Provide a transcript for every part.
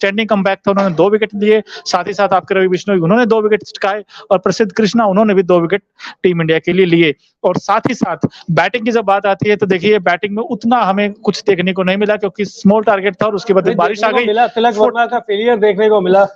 Outstanding comeback था, उन्होंने 2 wicket लिए, साथ ही साथ आपके रवि बिश्नोई उन्होंने 2 विकेट चटकाए और प्रसिद्ध कृष्णा उन्होंने भी 2 विकेट टीम इंडिया के लिए लिए। और साथ ही साथ बैटिंग की जब बात आती है तो देखिए बैटिंग में उतना हमें कुछ देखने को नहीं मिला क्योंकि स्मॉल टारगेट था और उसके बाद बारिश आ गई। तिलक वर्मा का फेलियर देखने को मिला।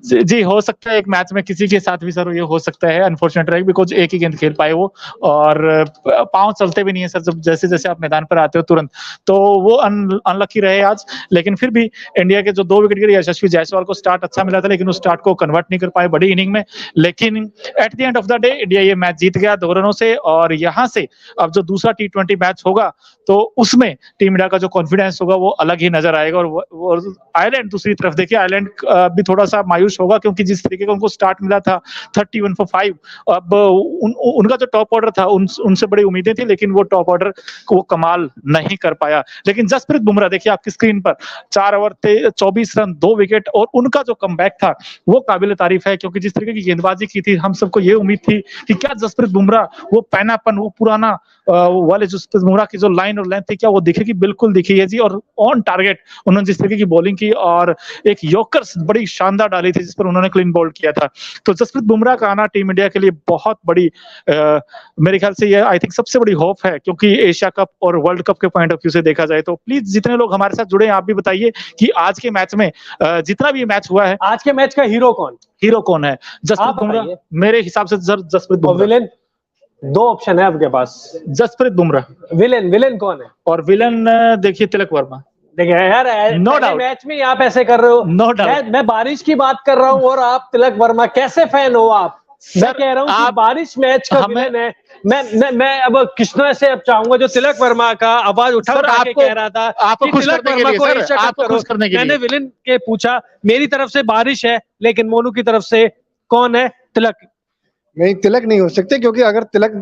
जी हो सकता है एक मैच में किसी के साथ भी सर ये हो सकता है, अनफॉर्चुनेट रहे बिकॉज एक ही गेंद खेल पाए वो और पांव चलते भी नहीं है सर जब जैसे जैसे आप मैदान पर आते हो तुरंत, तो वो अनलकी रहे आज। लेकिन फिर भी इंडिया के जो 2 विकेट गिरे, यशस्वी जायसवाल को स्टार्ट अच्छा मिला था लेकिन उस स्टार्ट को कन्वर्ट नहीं कर पाए बड़ी इनिंग में। लेकिन at the end of the day India ये मैच जीत गया 2 रनों से और यहाँ से अब जो दूसरा T20 मैच होगा तो उसमें टीम इंडिया का जो कॉन्फिडेंस होगा वो अलग ही नजर आएगा। और आयरलैंड दूसरी तरफ देखिए, आयरलैंड भी थोड़ा सा मायूस होगा क्योंकि जिस तरीके का उनको स्टार्ट मिला था 31 for 5, अब उनका जो टॉप ऑर्डर था उनसे बड़ी उम्मीदें थी लेकिन वो टॉप ऑर्डर को वो कमाल नहीं कर पाया। लेकिन जसप्रीत बुमराह देखिए आपकी स्क्रीन पर 4 ओवर थे, 24 रन 2 विकेट और उनका जो कमबैक था वो काबिल तारीफ है क्योंकि जिस तरीके की गेंदबाजी की थी हम सबको ये उम्मीद थी कि क्या जसप्रीत बुमराह वो पैनापन वो पुराना वाले जसप्रीत बुमराह की जो लाइन और लेंथ थी क्या वो दिखेगी, बिल्कुल दिखी है जी। और ऑन टारगेट उन्होंने जिस तरीके की बॉलिंग की और एक यॉर्कर्स बड़ी शानदार डाली थी जिस पर उन्होंने क्लीन बोल्ड किया था, तो जसप्रीत बुमराह का आना टीम इंडिया के लिए बहुत बड़ी मेरे ख्याल से ये आई थिंक सबसे बड़ी होप है क्योंकि एशिया कप और वर्ल्ड कप के पॉइंट ऑफ व्यू से देखा जाए तो प्लीज जितने लोग हमारे साथ जुड़े हैं आप भी बताइए कि आज के मैच में जितना भी मैच हुआ है, आज के मैच का हीरो कौन है? जसप्रीत बुमराह मेरे हिसाब से जसप्रीत बुमराह। विलेन 2 ऑप्शन है आपके पास, जसप्रीत बुमराह। विलेन कौन है? और विलेन देखिए तिलक वर्मा। देखिए यार नो डाउट मैच में आप ऐसे कर रहे हो, नो डाउट मैं बारिश की बात कर रहा हूँ और आप तिलक वर्मा, कैसे फैन हो आप? मैं कह रहा हूँ बारिश मैच का विलेन है। मैं अब कृष्णा से अब चाहूंगा जो तिलक वर्मा का आवाज उठा के कह रहा था आपको खुश करने के लिए मैंने विलेन के पूछा, मेरी तरफ से बारिश है लेकिन मोनू की तरफ से कौन है? तिलक। नहीं, तिलक नहीं हो सकते क्योंकि अगर तिलक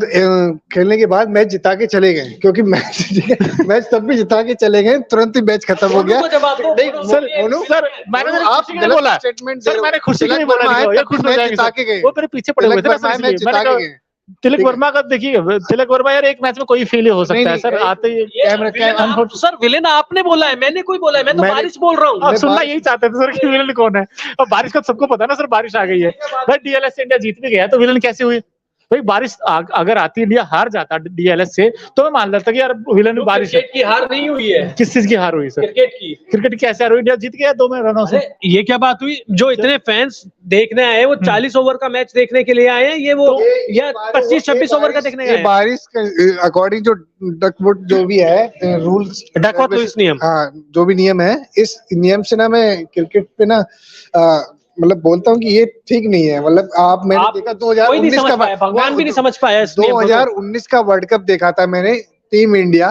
खेलने के बाद मैच जिता के चले गए, क्योंकि मैच तब भी जिता के चले गए, तुरंत ही मैच खत्म हो गया। सर मैंने आप गलत बोला स्टेटमेंट, सर मैंने खुशी के लिए बोला है, ये खुश हो जाएंगे वो मेरे पीछे पड़े हुए थे ना, मैच जिता के गए। तिलक वर्मा का देखिए, तिलक वर्मा यार एक मैच में कोई फेलियर हो सकता है सर, आते ही सर विलेन आपने बोला है, मैंने कोई बोला है, मैं तो बारिश बोल रहा हूँ। आप सुनना यही चाहते थे सर कि विलेन कौन है। अब बारिश का सबको पता है ना सर, बारिश आ गई है भाई, डीएलएस से इंडिया जीत भी गया तो विलेन कैसे हुई भाई? बारिश अगर आती इंडिया हार जाता डीएलएस से तो मैं मान लेता कि यार विलेन में बारिश है। की हार नहीं हुई है। किस चीज की हार हुई सर? क्रिकेट की कैसे हार हुई? इंडिया जीत गया 2 रनों से। ये क्या बात हुई? जो इतने फैंस देखने आए वो 40 ओवर का मैच देखने के लिए आए हैं, ये वो या 25-26 ओवर का देखने आए? बारिश अकॉर्डिंग जो डकवुड जो भी है रूल्स, डकवुड तो इस नियम, हाँ जो भी नियम है, इस नियम से ना मैं क्रिकेट पे ना मतलब बोलता हूँ कि ये ठीक नहीं है। मतलब मैंने देखा 2019 का, भगवान भी नहीं समझ पाया 2019 का वर्ल्ड कप देखा था मैंने, टीम इंडिया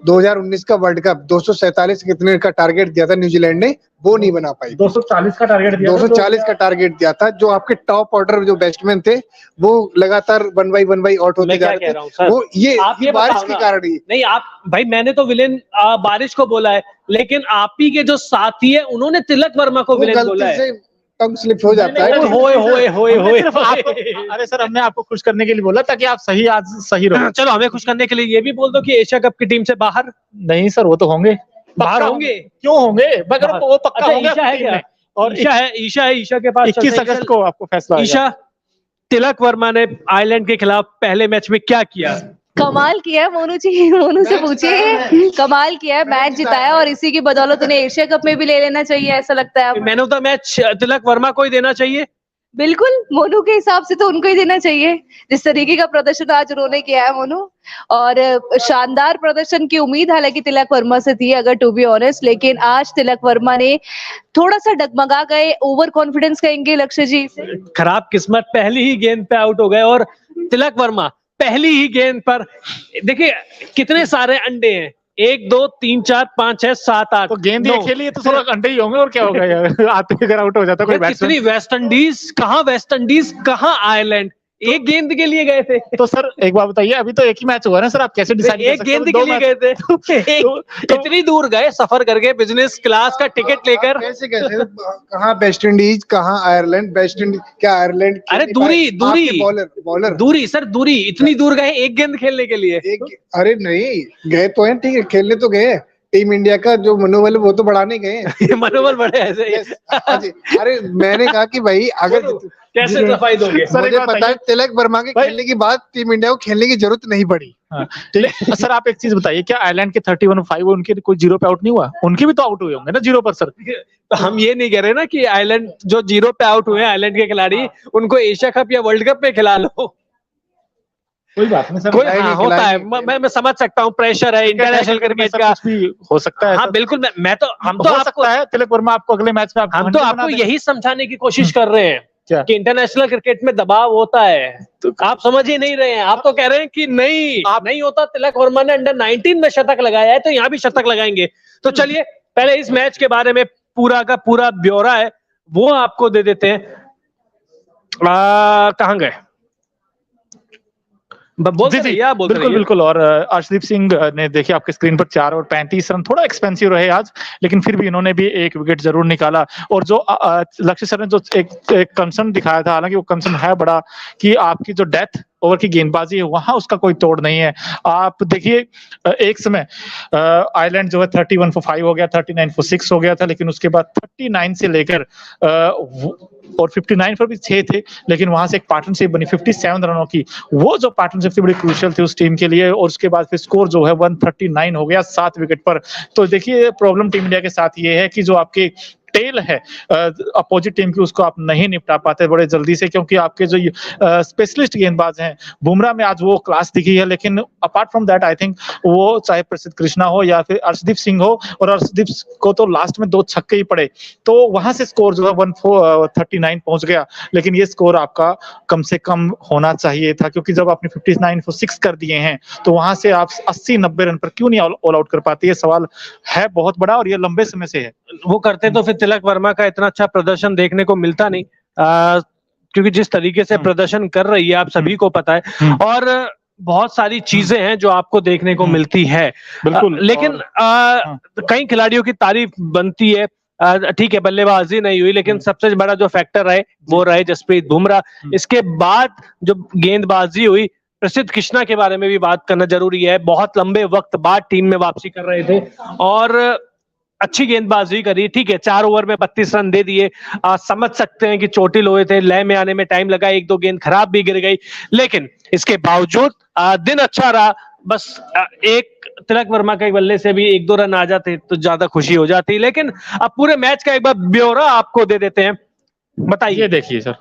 2019 का वर्ल्ड कप 247 कितने का टारगेट दिया था न्यूजीलैंड ने, वो नहीं बना पाई। 240 का टारगेट दिया, 240 का टारगेट दिया था। जो आपके टॉप ऑर्डर जो बैट्समैन थे वो लगातार 1 बाई आउट होते जा रहे थे। वो ये बारिश के कारण ही नहीं। आप भाई, मैंने तो विलेन बारिश को बोला है, लेकिन आप ही के जो साथी है उन्होंने तिलक वर्मा को विलेन बोला है। टंग स्लिप हो जाता है। होए अरे सर हमने आपको खुश करने के लिए बोला ताकि आप आज सही रहो। चलो हमें खुश करने के लिए ये भी बोल दो कि एशिया कप की टीम से बाहर नहीं सर, वो तो होंगे, बाहर होंगे। क्यों होंगे? मगर वो पक्का होंगे। और ईशा के पास 21 अगस्त को आपको फैसला। ईशा, तिलक वर्मा ने आयरलैंड के खिलाफ पहले मैच में क्या किया? कमाल किया है मोनू जी, मोनू से पूछिए। कमाल किया है, मैच जिताया और इसी की बदौलत उन्हें एशिया कप में भी ले लेना चाहिए, ऐसा लगता है। Man of the match Tilak Varma को ही देना चाहिए। बिल्कुल, मोनू के हिसाब से तो उनको ही देना चाहिए। जिस तरीके का प्रदर्शन आज उन्होंने किया है मोनू, और शानदार प्रदर्शन की उम्मीद हालांकि तिलक वर्मा से थी अगर टू बी ऑनेस्ट, लेकिन आज तिलक वर्मा ने थोड़ा सा डगमगा गए, ओवर कॉन्फिडेंस कहेंगे लक्ष्य जी। खराब किस्मत, पहली ही गेंद पे आउट हो गए। और तिलक वर्मा पहली ही गेंद पर, देखिए कितने सारे अंडे हैं, 1 2 3 4 5 6 7 8, तो गेंद ही खेली तो थोड़ा अंडे ही होंगे और क्या होगा यार। आते अगर आउट हो जाता कोई बैट्समैन। कितनी वेस्ट इंडीज कहाँ आयरलैंड, एक गेंद के लिए गए थे। तो सर एक बात बताइए, अभी तो एक ही मैच हुआ ना सर, आप कैसे डिसाइड कर सकते? एक गेंद के लिए गए थे। इतनी दूर गए सफर करके, बिजनेस क्लास का टिकट लेकर। कैसे कहाँ वेस्ट इंडीज, कहाँ आयरलैंड? वेस्ट इंडीज क्या आयरलैंड? अरे बॉलर दूरी सर, इतनी दूर गए एक गेंद खेलने के लिए। अरे नहीं गए तो है, ठीक है खेलने तो गए, टीम इंडिया का जो मनोबल है वो तो बढ़ाने गए हैं। ये मनोबल बढ़े ऐसे। हाँ जी, अरे मैंने कहा कि भाई अगर कैसे सफाई दोगे? मुझे पता है तिलक वर्मा के खेलने के बाद टीम इंडिया को खेलने की जरूरत नहीं पड़ी। हाँ, सर आप एक चीज बताइए, क्या आयरलैंड के 31-5 उनके कोई 0 पे आउट नहीं हुआ? उनके भी तो आउट हुए होंगे ना 0 पर सर। तो हम ये नहीं कह रहे ना कि आयरलैंड जो 0 पे आउट हुए हैं आयरलैंड के खिलाड़ी, उनको एशिया कप या वर्ल्ड कप में खिला लो। कोई बात नहीं सर, कोई हाँ, होता है, मैं समझ सकता हूँ, प्रेशर है इंटरनेशनल क्रिकेट का, कुछ भी हो सकता है। हाँ बिल्कुल, मैं तो हम तो हो आपको सकता है तिलक वर्मा आपको अगले मैच में हम तो आपको यही समझाने की कोशिश कर रहे हैं क्या? कि इंटरनेशनल क्रिकेट में दबाव होता है, तो आप समझ ही नहीं रहे हैं। आप तो कह रहे हैं कि नहीं आप नहीं होता। तिलक वर्मा ने अंडर 19 में शतक लगाया है, तो यहाँ भी शतक लगाएंगे। तो चलिए पहले इस मैच के बारे में पूरा का पूरा ब्यौरा है वो आपको दे देते हैं। कहाँ गए? बिल्कुल। और अर्शदीप सिंह ने देखिए आपके स्क्रीन पर 4 और 35 रन, थोड़ा एक्सपेंसिव रहे आज, लेकिन फिर भी इन्होंने भी एक विकेट जरूर निकाला। और जो लक्ष्य सर ने जो एक कंसर्न दिखाया था, हालांकि वो कंसर्न है बड़ा, कि आपकी जो डेथ ओवर की गेंदबाजी है वहां उसका कोई तोड़ नहीं है। आप देखिए एक समय आयरलैंड जो है 31 for 5 हो गया, 39 for 6 हो गया था, लेकिन उसके बाद 39 से लेकर और 59 पर भी 6 थे, लेकिन वहां से एक पार्टनरशिप बनी 57 रनों की। वो जो पार्टनरशिप थी बड़ी क्रूशियल थी उस टीम के लिए, और उसके बाद फिर स्कोर जो है 139 हो गया 7 विकेट पर। तो देखिए प्रॉब्लम टीम इंडिया के साथ ये है कि जो आपके टेल है अपोजिट टीम की, उसको आप नहीं निपटा पाते बड़े जल्दी से, क्योंकि आपके जो स्पेशलिस्ट गेंदबाज हैं, बुमराह में आज वो क्लास दिखी है, लेकिन apart from that I think वो चाहे प्रसिद्ध कृष्णा हो या फिर अर्शदीप सिंह हो, और अर्शदीप को तो लास्ट में 2 छक्के ही पड़े, तो वहां से स्कोर जो है 139 पहुंच गया। लेकिन ये स्कोर आपका कम से कम होना चाहिए था, क्योंकि जब आपने 59 for 6 कर दिए हैं, तो वहां से आप 80-90 रन पर क्यों नहीं ऑल आउट कर पाते? ये सवाल है बहुत बड़ा, और ये लंबे समय से है। वो करते तो फिर तिलक वर्मा का इतना अच्छा प्रदर्शन देखने को मिलता नहीं, क्योंकि जिस तरीके से प्रदर्शन कर रही है आप सभी को पता है, और बहुत सारी चीजें हैं जो आपको देखने को मिलती है। बिल्कुल। लेकिन कई खिलाड़ियों की तारीफ बनती है, ठीक है बल्लेबाजी नहीं हुई, लेकिन सबसे बड़ा जो फैक्टर है वो रहे जसप्रीत बुमराह। इसके बाद जो गेंदबाजी हुई, प्रसिद्ध कृष्णा के बारे में भी बात करना जरूरी है। बहुत लंबे वक्त बाद टीम में वापसी कर रहे थे और अच्छी गेंदबाजी करी। ठीक है 4 ओवर में 32 रन दे दिए, समझ सकते हैं कि चोटिल हुए थे, लय में आने में टाइम लगा, 1-2 गेंद खराब भी गिर गई, लेकिन इसके बावजूद दिन अच्छा रहा। बस एक तिलक वर्मा के बल्ले से भी 1-2 रन आ जाते तो ज्यादा खुशी हो जाती। लेकिन अब पूरे मैच का एक बार ब्यौरा आपको दे देते हैं, बताइए। देखिए सर,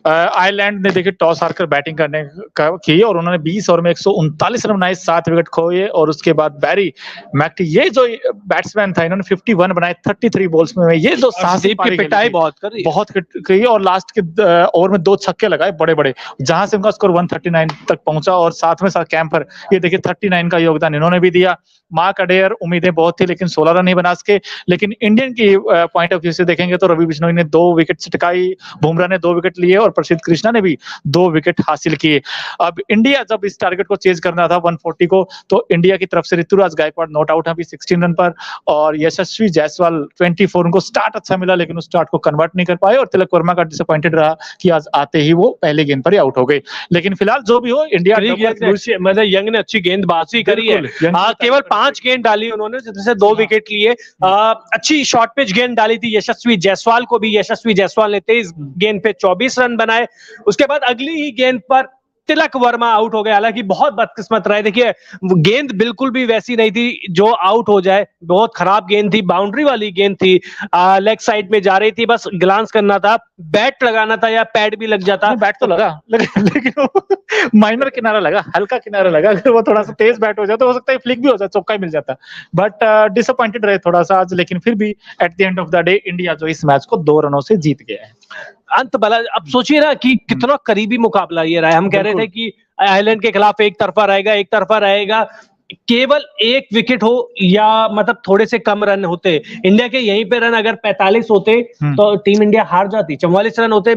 आयरलैंड ने देखिए टॉस हारकर बैटिंग करने का की, और उन्होंने 20 ओवर में 139 रन बनाए, 7 विकेट खोए, और उसके बाद बैरी मैक्टी, ये जो बैट्समैन था, इन्होंने 51 बनाए 33 बॉल्स में। ये जो साहसी की पिटाई बहुत करी, और लास्ट के ओवर में 2 छक्के लगाए बड़े बड़े, जहां से उनका स्कोर 139 तक पहुंचा। और साथ में साथ कैंपर, ये देखिए 39 का योगदान इन्होंने भी दिया। मार्क अडेयर उम्मीदें बहुत थी, लेकिन 16 रन नहीं बना सके। लेकिन इंडियन की पॉइंट ऑफ व्यू से देखेंगे तो रवि बिश्नोई ने 2 विकेट टिकाई, बुमराह ने 2 विकेट लिए, और प्रसिद्ध कृष्णा ने भी 2 विकेट हासिल किए। अब इंडिया जब इस टारगेट को चेज करना था 140 को, तो इंडिया की तरफ से ऋतुराज गायकवाड़ नॉट आउट अभी 16 रन पर, और यशस्वी जायसवाल 24। उनको स्टार्ट अच्छा मिला, लेकिन उस स्टार्ट को कन्वर्ट नहीं कर पाए, और तिलक वर्मा का डिसअपॉइंटेड रहा कि आज आते ही वो पहले गेंद पर ही आउट हो गए। लेकिन फिलहाल जो भी हो, इंडिया मतलब यंग ने अच्छी गेंदबाजी करी है, केवल 5 गेंद डाली उन्होंने, जिससे 2 विकेट लिए। अच्छी शॉर्ट पिच गेंद डाली थी यशस्वी जायसवाल को भी, यशस्वी जायसवाल ने 23 गेंद पे 24 रन बनाए। उसके बाद अगली ही गेंद पर तिलक वर्मा आउट हो गए, हालांकि बहुत बदकिस्मत रहे। देखिए गेंद बिल्कुल भी वैसी नहीं थी जो आउट हो जाए, बहुत खराब गेंद थी, बाउंड्री वाली गेंद थी, लेग साइड में जा रही थी, बस ग्लांस करना था, बैट लगाना था या पैड भी लग जाता। बैट तो लगा, लेकिन वो माइनर किनारा लगा, हल्का किनारा लगा। अगर वो थोड़ा सा तेज बैट हो जाए तो हो सकता है फ्लिक भी हो जाए, चौका ही मिल जाता। बट डिसअपॉइंटेड रहे थोड़ा सा आज, लेकिन फिर भी at the end of the day India जो इस मैच को 2 रनों से जीत गया है। अंत भला, अब सोचिए ना कि कितना करीबी मुकाबला ये रहा है। हम कह रहे थे कि आयरलैंड के खिलाफ एक तरफा रहेगा, केवल 1 विकेट हो या मतलब थोड़े से कम रन होते, इंडिया के यहीं पे रन अगर 45 होते तो टीम इंडिया हार जाती, 44 रन होते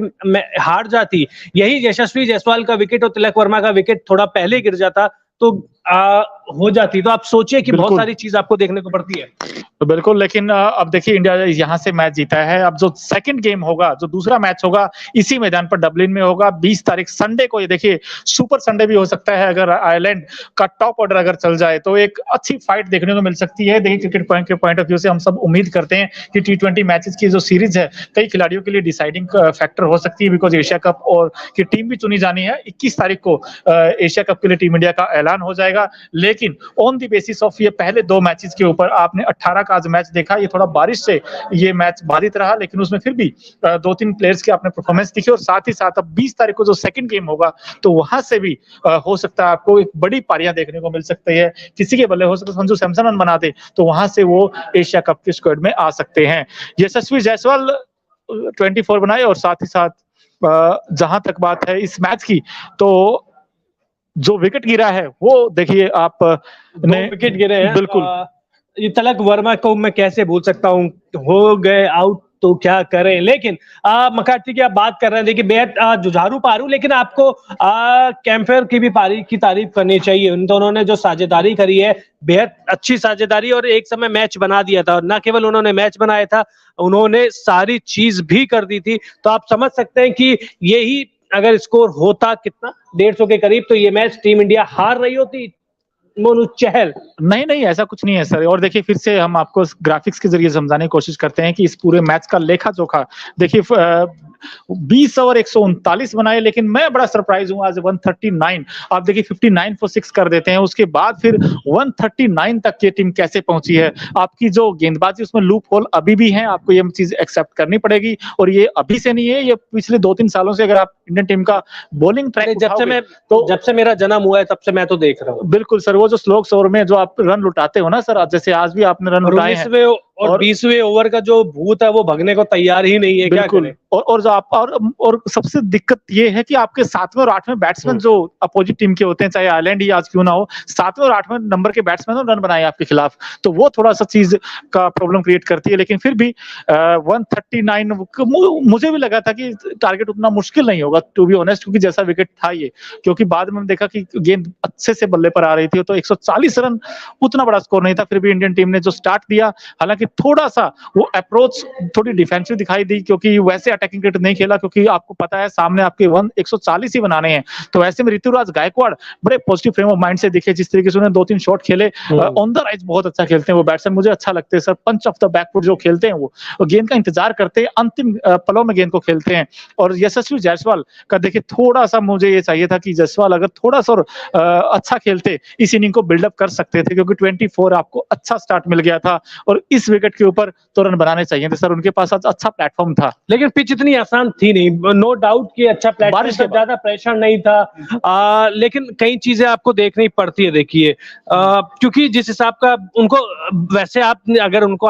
हार जाती। यही यशस्वी जायसवाल का विकेट और तिलक वर्मा का विकेट थोड़ा पहले गिर जाता तो हो जाती तो आप सोचिए कि बहुत बिल्कुल। सारी चीज आपको देखने को पड़ती है। तो बिल्कुल, लेकिन अब देखिए इंडिया यहाँ से मैच जीता है। अब जो सेकंड गेम होगा, जो दूसरा मैच होगा, इसी मैदान पर डबलिन में होगा 20 तारीख संडे को। ये देखिए सुपर संडे भी हो सकता है अगर आयरलैंड का टॉप ऑर्डर अगर चल जाए तो एक अच्छी फाइट देखने को मिल सकती है। देखिए क्रिकेट पॉइंट के पॉइंट ऑफ व्यू से हम सब उम्मीद करते हैं कि T20 मैचेस की जो सीरीज है कई खिलाड़ियों के लिए डिसाइडिंग फैक्टर हो सकती है, बिकॉज एशिया कप और की टीम भी चुनी जानी है। 21 तारीख को एशिया कप के लिए टीम इंडिया का ऐलान हो जाएगा। लेकिन ऑन द बेसिस ऑफ ये पहले 2 मैचेस के ऊपर आपने 18 का आज मैच देखा, ये थोड़ा बारिश से ये मैच बाधित रहा, लेकिन उसमें फिर भी 2-3 प्लेयर्स के आपने परफॉर्मेंस दिखे। और साथ ही साथ अब 20 तारीख को जो सेकंड गेम होगा तो वहां से भी हो सकता है आपको एक बड़ी पारियां देखने को मिल सकती है। किसी के बल्ले हो सकता है संजू सैमसन रन बना दे तो वहां से वो एशिया कप के स्क्वाड में आ सकते हैं। यशस्वी जायसवाल 24 बनाए। और साथ ही साथ जहां तक बात है इस मैच की, तो जो विकेट गिरा है वो देखिए आप ने विकेट गिरे हैं। बिल्कुल। ये तिलक वर्मा को मैं कैसे भूल सकता हूँ, हो गए आउट तो क्या करें। लेकिन मकार्थी की आप बात कर रहे हैं, देखिए बेहद जुझारू पारू, लेकिन आपको कैम्फेयर की भी पारी की तारीफ करनी चाहिए। उन दोनों ने जो साझेदारी करी है, बेहद अच्छी साझेदारी, और एक समय मैच बना दिया था। और न केवल उन्होंने मैच बनाया था, उन्होंने सारी चीज भी कर दी थी। तो आप समझ सकते हैं कि यही अगर स्कोर होता कितना 150 के करीब, तो ये मैच टीम इंडिया हार रही होती। मोनू चहल नहीं ऐसा कुछ नहीं है सर। और देखिए फिर से हम आपको ग्राफिक्स के जरिए समझाने की कोशिश करते हैं कि इस पूरे मैच का लेखा जोखा देखिए 20 ओवर 139 बनाए, लेकिन मैं बड़ा सरप्राइज हूं आज 139। आप देखिए 59 for 6 कर देते हैं, उसके बाद फिर 139 तक ये टीम कैसे पहुंची है। आपकी जो गेंदबाजी उसमें लूप होल अभी भी है, आपको ये चीज एक्सेप्ट करनी पड़ेगी। और ये अभी से नहीं है, ये पिछले 2-3 सालों से अगर आप इंडियन टीम का बॉलिंग ट्रैक जब से मेरा जन्म हुआ है तब से मैं तो देख रहा हूँ। बिल्कुल सर, वो जो स्लोक ओवर में जो आप रन लुटाते हो ना सर, जैसे आज भी आपने रन लुटाए हैं, और 20वें ओवर का जो भूत है वो भगने को तैयार ही नहीं है। बिल्कुल। और जो आप और सबसे दिक्कत ये है कि आपके 7वें और 8वें बैट्समैन जो अपोजिट टीम के होते हैं, चाहे आयरलैंड ही आज क्यों ना हो, 7वें और 8वें नंबर के बैट्समैन रन बनाए आपके खिलाफ, तो वो थोड़ा सा चीज का प्रॉब्लम क्रिएट करती है। लेकिन फिर भी 139 मुझे भी लगा था कि टारगेट उतना मुश्किल नहीं होगा टू बी ऑनेस्ट, क्योंकि जैसा विकेट था ये, क्योंकि बाद में देखा कि गेंद अच्छे से बल्ले पर आ रही थी। तो 140 रन उतना बड़ा स्कोर नहीं था, फिर भी इंडियन टीम ने जो स्टार्ट दिया, हालांकि थोड़ा सा वो अप्रोच थोड़ी डिफेंसिव दिखाई दी, क्योंकि वैसे अटैकिंग क्रिकेट नहीं खेला, क्योंकि आपको पता है सामने आपके 140 ही बनाने हैं। तो ऐसे में ऋतुराज गायकवाड़ बड़े पॉजिटिव फ्रेम ऑफ माइंड से दिखे, जिस तरीके से उन्होंने 2-3 शॉट खेले ऑन द राइज, बहुत अच्छा खेलते हैं वो बैट्समैन, मुझे अच्छा लगते हैं sir. Punch off the back foot जो खेलते हैं वो गेंद का इंतजार करते हैं, अंतिम पलों में गेंद को खेलते हैं। और यशस्वी जायसवाल का देखिए थोड़ा सा मुझे ये चाहिए था कि जायसवाल अगर थोड़ा सा अच्छा खेलते, इस इनिंग को बिल्डअप कर सकते थे, क्योंकि 24 आपको अच्छा स्टार्ट मिल गया था और इस विकेट के ऊपर तो रन बनाने चाहिए थे सर। उनके पास आज अच्छा प्लेटफॉर्म था, लेकिन पिच इतनी आसान थी नहीं, नो डाउट कि अच्छा प्लेटफॉर्म, बारिश का ज्यादा प्रेशर नहीं था। लेकिन कई चीजें आपको देखनी पड़ती है। देखिए क्योंकि जिस हिसाब का उनको, वैसे आप अगर उनको